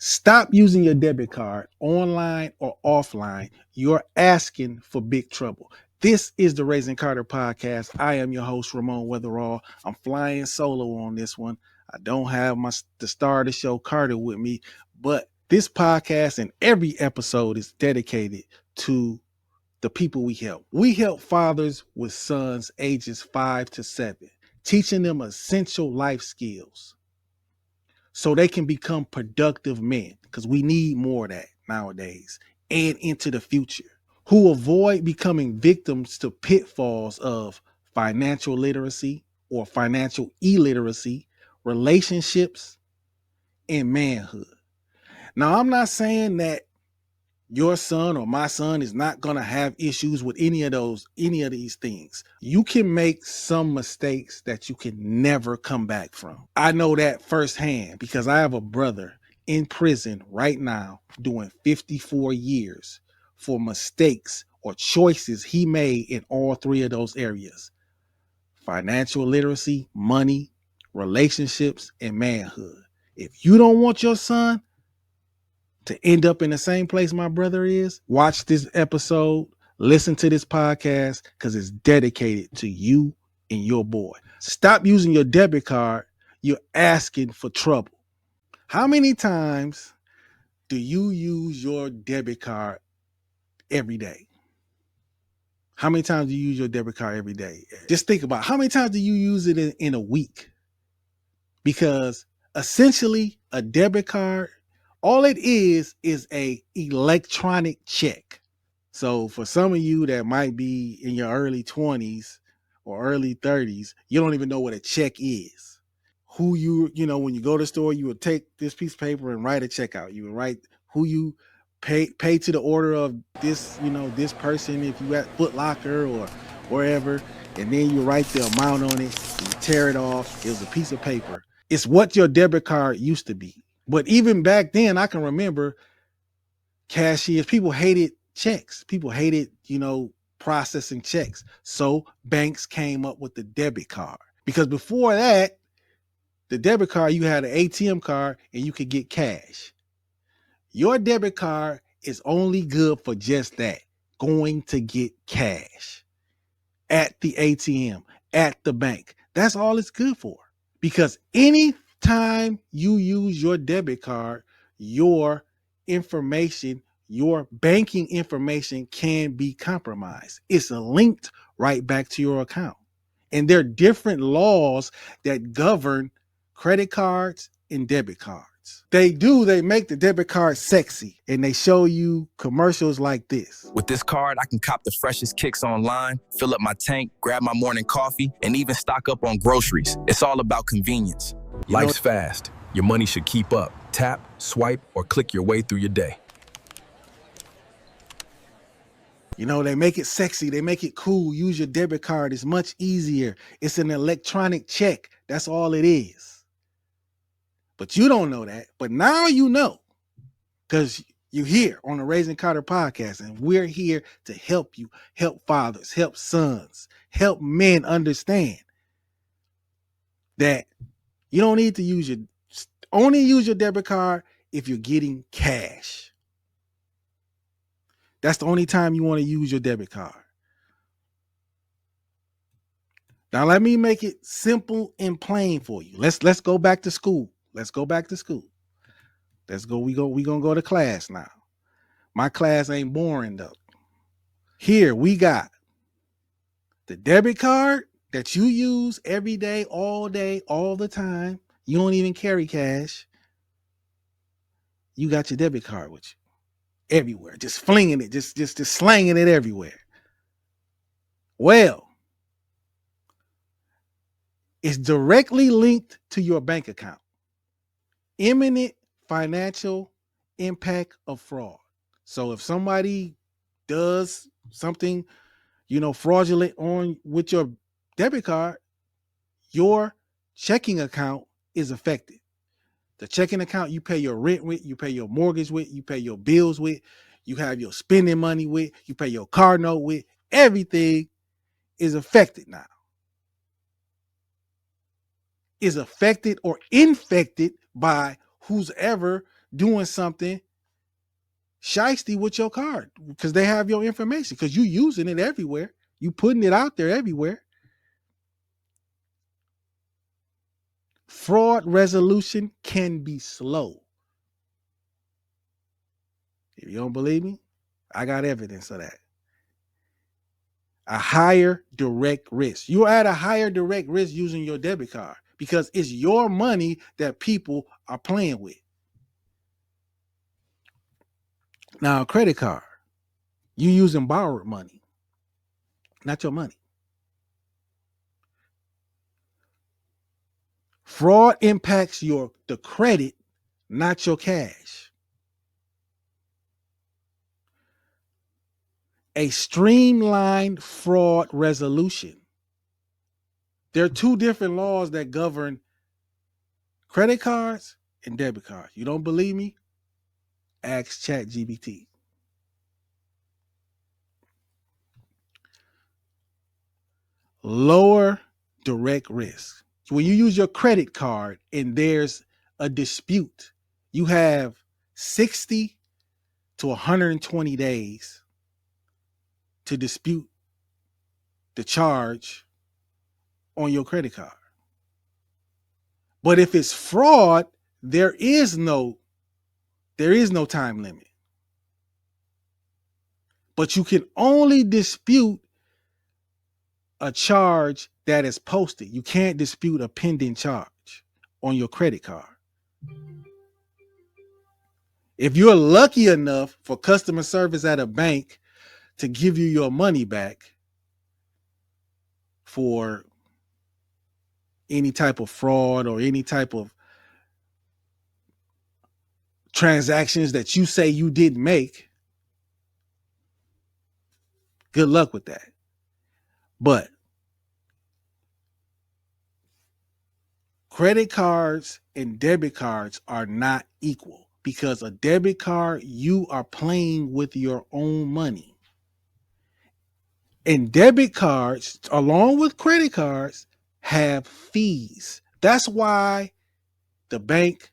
Stop using your debit card online or offline. You're asking for big trouble. This is the Raising Carter podcast. I am your host, Ramon Weatherall. I'm flying solo on this one. I don't have the star of the show, Carter, with me, but this podcast and every episode is dedicated to the people we help. We help fathers with sons ages 5 to 7, teaching them essential life skills so they can become productive men, because we need more of that nowadays and into the future, who avoid becoming victims to pitfalls of financial literacy or financial illiteracy, relationships, and manhood. Now, I'm not saying that your son or my son is not going to have issues with any of these things. You can make some mistakes that you can never come back from. I know that firsthand because I have a brother in prison right now doing 54 years for mistakes or choices he made in all three of those areas: financial literacy, money, relationships, and manhood. If you don't want your son to end up in the same place my brother is, watch this episode, listen to this podcast, because it's dedicated to you and your boy. Stop using your debit card. You're asking for trouble. How many times do you use your debit card every day? How many times do you use your debit card every day? Just think about how many times do you use it in a week? Because essentially a debit card, all it is a electronic check. So for some of you that might be in your early 20s or early 30s, you don't even know what a check is. When you go to the store, you would take this piece of paper and write a check out. You would write who you pay to the order of this, this person, if you at Foot Locker or wherever, and then you write the amount on it, you tear it off. It was a piece of paper. It's what your debit card used to be. But even back then, I can remember cashiers, people hated checks. People hated, processing checks. So banks came up with the debit card. Because before that, the debit card, you had an ATM card and you could get cash. Your debit card is only good for just that, going to get cash at the ATM, at the bank. That's all it's good for. Because any time you use your debit card, your information, your banking information can be compromised. It's linked right back to your account. And there are different laws that govern credit cards and debit cards. They make the debit card sexy, and they show you commercials like this. With this card, I can cop the freshest kicks online, fill up my tank, grab my morning coffee, and even stock up on groceries. It's all about convenience. Life's fast. Your money should keep up. Tap, swipe, or click your way through your day. They make it sexy. They make it cool. Use your debit card. It's much easier. It's an electronic check. That's all it is. But you don't know that. But now you know, because you're here on the Raising Carter podcast, and we're here to help you, help fathers, help sons, help men understand that you don't need to only use your debit card if you're getting cash. That's the only time you want to use your debit card. Now let me make it simple and plain for you. Let's go back to school. Let's go back to school. We gonna go to class now. My class ain't boring though. Here we got the debit card that you use every day, all the time. You don't even carry cash. You got your debit card with you everywhere, just flinging it, just slanging it everywhere. Well, it's directly linked to your bank account. Imminent financial impact of fraud. So if somebody does something, fraudulent with your debit card, your checking account is affected. The checking account you pay your rent with, you pay your mortgage with, you pay your bills with, you have your spending money with, you pay your car note with, everything is affected now. Is affected or infected by whoever doing something shiesty with your card because they have your information because you using it everywhere. You putting it out there everywhere. Fraud resolution can be slow. If you don't believe me, I got evidence of that. A higher direct risk. You're at a higher direct risk using your debit card because it's your money that people are playing with. Now, a credit card, you using borrowed money, not your money. Fraud impacts the credit, not your cash. A streamlined fraud resolution. There are two different laws that govern credit cards and debit cards. You don't believe me? Ask ChatGPT. Lower direct risk. When you use your credit card and there's a dispute, you have 60 to 120 days to dispute the charge on your credit card. But if it's fraud, there is no time limit. But you can only dispute a charge that is posted. You can't dispute a pending charge on your credit card. If you're lucky enough for customer service at a bank to give you your money back for any type of fraud or any type of transactions that you say you didn't make, good luck with that. But credit cards and debit cards are not equal because a debit card, you are playing with your own money. And debit cards, along with credit cards, have fees. That's why the bank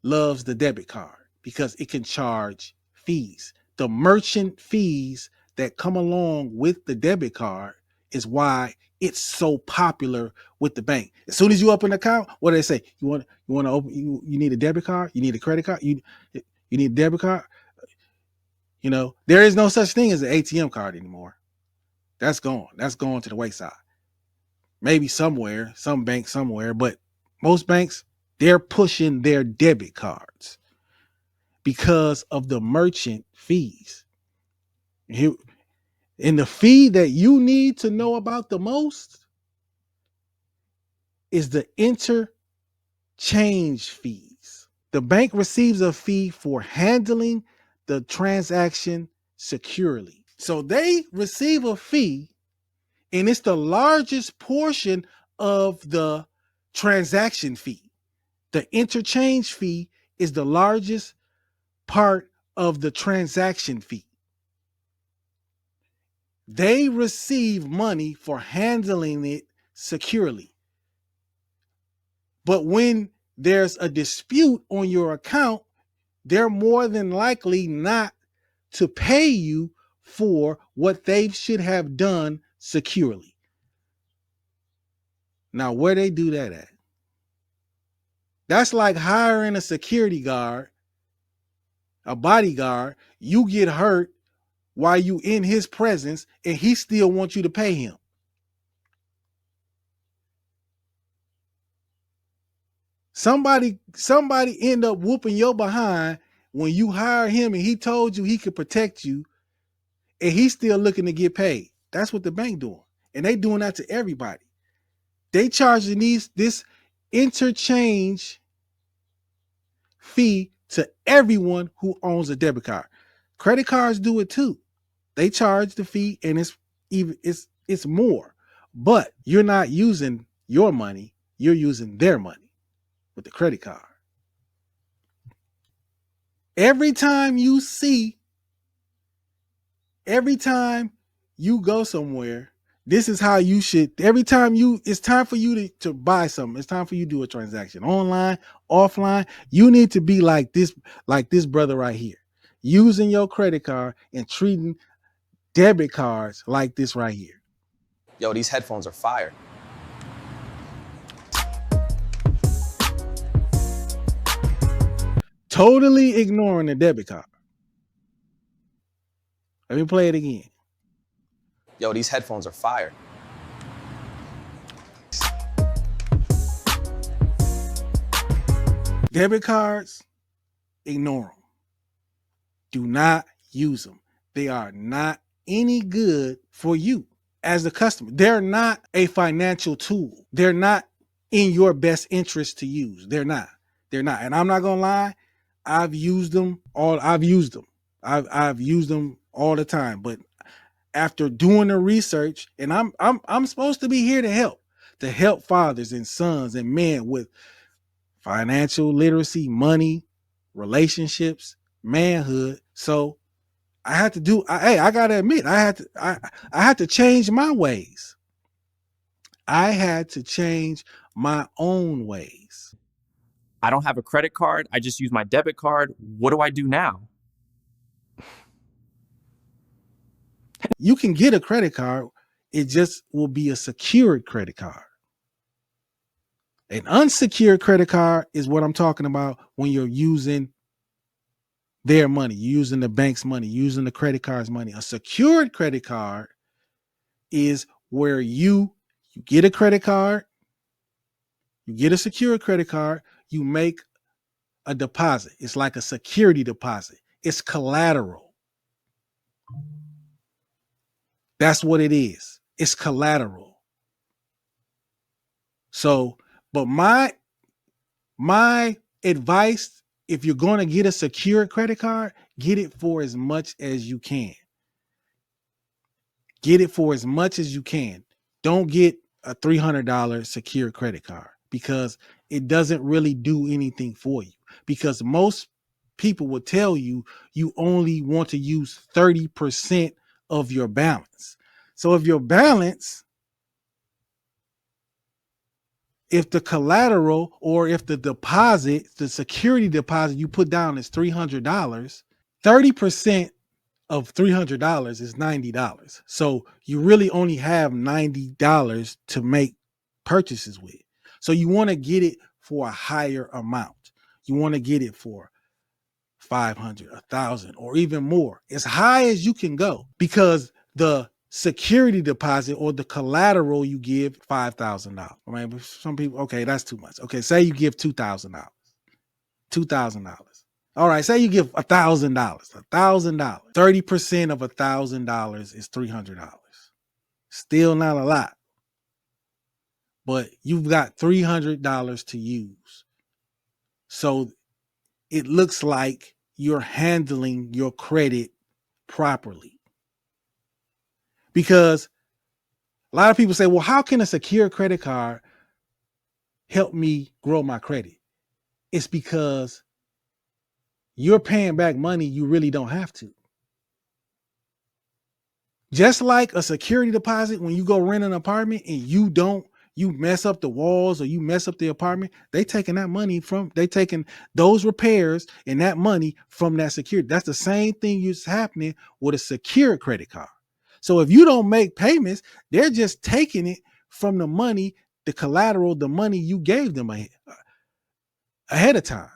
loves the debit card because it can charge fees. The merchant fees that come along with the debit card is why it's so popular with the bank. As soon as you open an account, what do they say? You want to open you need a debit card? You need a credit card? You need a debit card? You know, there is no such thing as an ATM card anymore. That's gone. That's gone to the wayside. Maybe somewhere, some bank somewhere, but most banks, they're pushing their debit cards because of the merchant fees. And the fee that you need to know about the most is the interchange fees. The bank receives a fee for handling the transaction securely. So they receive a fee, and it's the largest portion of the transaction fee. The interchange fee is the largest part of the transaction fee. They receive money for handling it securely. But when there's a dispute on your account, they're more than likely not to pay you for what they should have done securely. Now, where they do that at? That's like hiring a security guard, a bodyguard. You get hurt while you in his presence, and he still wants you to pay him. Somebody end up whooping your behind when you hire him and he told you he could protect you, and he's still looking to get paid. That's what the bank doing. And they doing that to everybody. They charging this interchange fee to everyone who owns a debit card. Credit cards do it too. They charge the fee, and it's more. But you're not using your money, you're using their money with the credit card. Every time you go somewhere, This is how you should, every time it's time for you to buy something. It's time for you to do a transaction online, offline. You need to be like this brother right here, using your credit card and treating debit cards like this right here. Yo, these headphones are fire. Totally ignoring the debit card. Let me play it again. Yo, these headphones are fire. Debit cards, ignore them. Do not use them. They are not any good for you as a customer. They're not a financial tool. They're not in your best interest to use. They're not. They're not. And I'm not gonna lie, I've used them all. I've used them. I've used them all the time. But after doing the research, and I'm supposed to be here to help fathers and sons and men with financial literacy, money, relationships, manhood. So I had to do. I gotta admit, I had to change my ways. I had to change my own ways. I don't have a credit card. I just use my debit card. What do I do now? You can get a credit card. It just will be a secured credit card. An unsecured credit card is what I'm talking about when you're using their money, using the bank's money, using the credit card's money. A secured credit card is where you get a credit card, you get a secured credit card, you make a deposit. It's like a security deposit. It's collateral. That's what it is. It's collateral. So, but my advice, if you're going to get a secured credit card, get it for as much as you can. Get it for as much as you can. Don't get a $300 secured credit card because it doesn't really do anything for you. Because most people will tell you you only want to use 30% of your balance. So if your balance, if the collateral or if the deposit, the security deposit you put down is $300, 30% of $300 is $90. So you really only have $90 to make purchases with. So you want to get it for a higher amount. You want to get it for 500, 1,000, or even more, as high as you can go, because the security deposit or the collateral you give $5,000. I mean, some people, okay, that's too much. Okay, say you give $2,000, $2,000. All right, say you give $1,000, $1,000. 30% of $1,000 is $300. Still not a lot, but you've got $300 to use. So it looks like you're handling your credit properly. Because a lot of people say, well, how can a secure credit card help me grow my credit? It's because you're paying back money you really don't have to. Just like a security deposit, when you go rent an apartment and you mess up the walls or you mess up the apartment, they taking those repairs and that money from that security. That's the same thing that's happening with a secure credit card. So if you don't make payments, they're just taking it from the money, the collateral, the money you gave them ahead of time.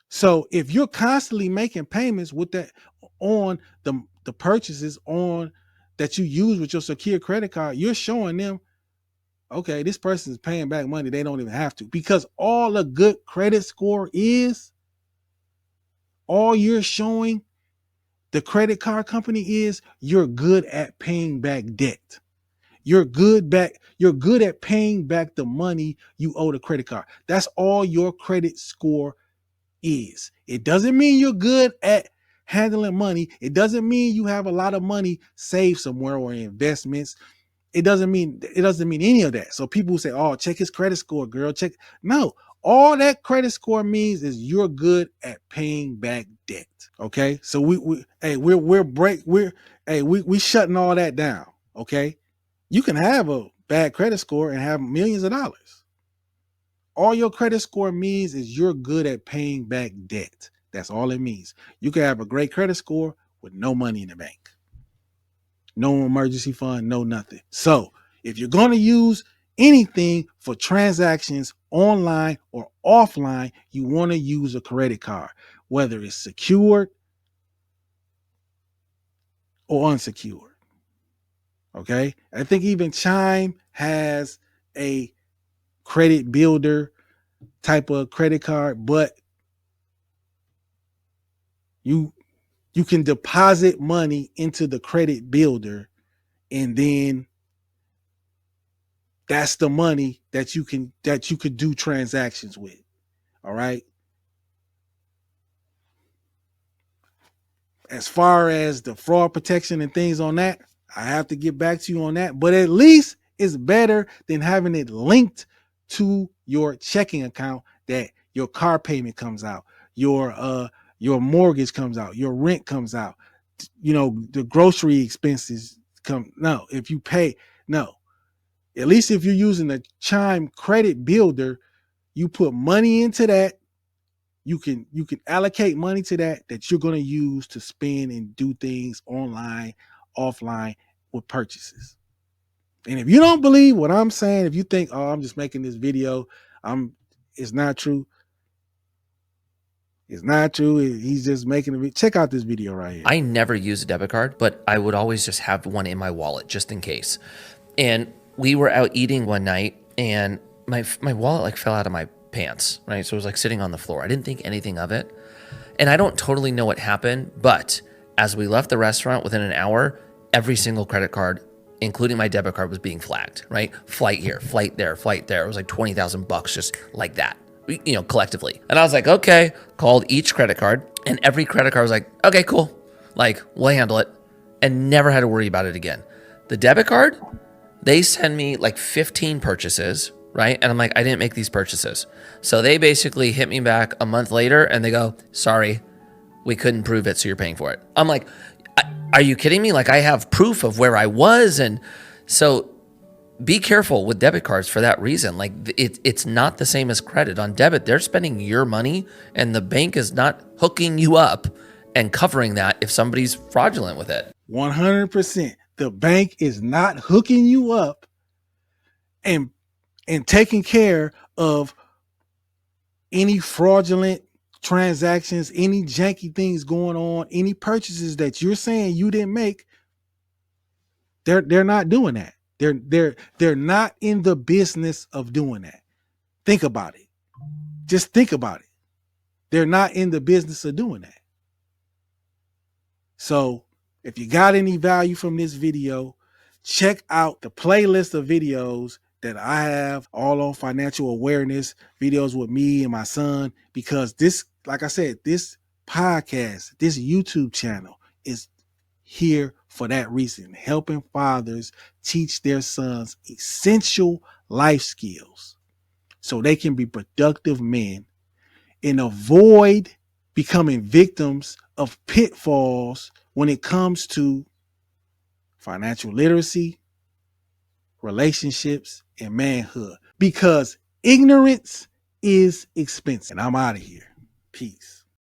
So if you're constantly making payments with that on the purchases on that you use with your secure credit card, you're showing them, okay, this person is paying back money they don't even have to. Because all a good credit score is, all you're showing the credit card company is you're good at paying back debt. You're good at paying back the money you owe the credit card. That's all your credit score is. It doesn't mean you're good at handling money. It doesn't mean you have a lot of money saved somewhere or investments. It doesn't mean any of that. So people say, "Oh, check his credit score, girl. Check." No, all that credit score means is you're good at paying back debt. Okay, so we shutting all that down. Okay, You can have a bad credit score and have millions of dollars. All your credit score means is you're good at paying back debt. That's all it means. You can have a great credit score with no money in the bank, no emergency fund, no nothing. So if you're going to use anything for transactions online or offline, you want to use a credit card, whether it's secured or unsecured. Okay. I think even Chime has a credit builder type of credit card, but you you can deposit money into the credit builder, and then that's the money that you could do transactions with. All right. As far as the fraud protection and things on that, I have to get back to you on that. But at least it's better than having it linked to your checking account that your car payment comes out, your mortgage comes out, your rent comes out, the grocery expenses come. No, if you pay, no. At least if you're using the Chime credit builder, you put money into that. You can allocate money to that you're going to use to spend and do things online, offline with purchases. And if you don't believe what I'm saying, if you think, oh, I'm just making this video, it's not true. It's not true. He's just making it. Check out this video right here. I never use a debit card, but I would always just have one in my wallet just in case. And we were out eating one night, and my wallet like fell out of my pants, right? So it was like sitting on the floor. I didn't think anything of it. And I don't totally know what happened, but as we left the restaurant within an hour, every single credit card, including my debit card, was being flagged, right? Flight here, flight there, flight there. It was like $20,000 just like that, collectively. And I was like, okay, called each credit card, and every credit card was like, okay, cool. Like, we'll handle it, and never had to worry about it again. The debit card, they send me like 15 purchases, right? And I'm like, I didn't make these purchases. So they basically hit me back a month later and they go, sorry, we couldn't prove it, so you're paying for it. I'm like, are you kidding me? Like, I have proof of where I was. And so be careful with debit cards for that reason. Like, it's not the same as credit. On debit, they're spending your money and the bank is not hooking you up and covering that if somebody's fraudulent with it. 100%. The bank is not hooking you up and taking care of any fraudulent transactions, any janky things going on, any purchases that you're saying you didn't make. They're not doing that. They're not in the business of doing that. Think about it. Just think about it. They're not in the business of doing that. So if you got any value from this video, check out the playlist of videos that I have all on financial awareness, videos with me and my son, because this, like I said, this podcast, this YouTube channel is here for that reason, helping fathers teach their sons essential life skills so they can be productive men and avoid becoming victims of pitfalls when it comes to financial literacy, relationships, and manhood. Because ignorance is expensive. And I'm out of here. Peace.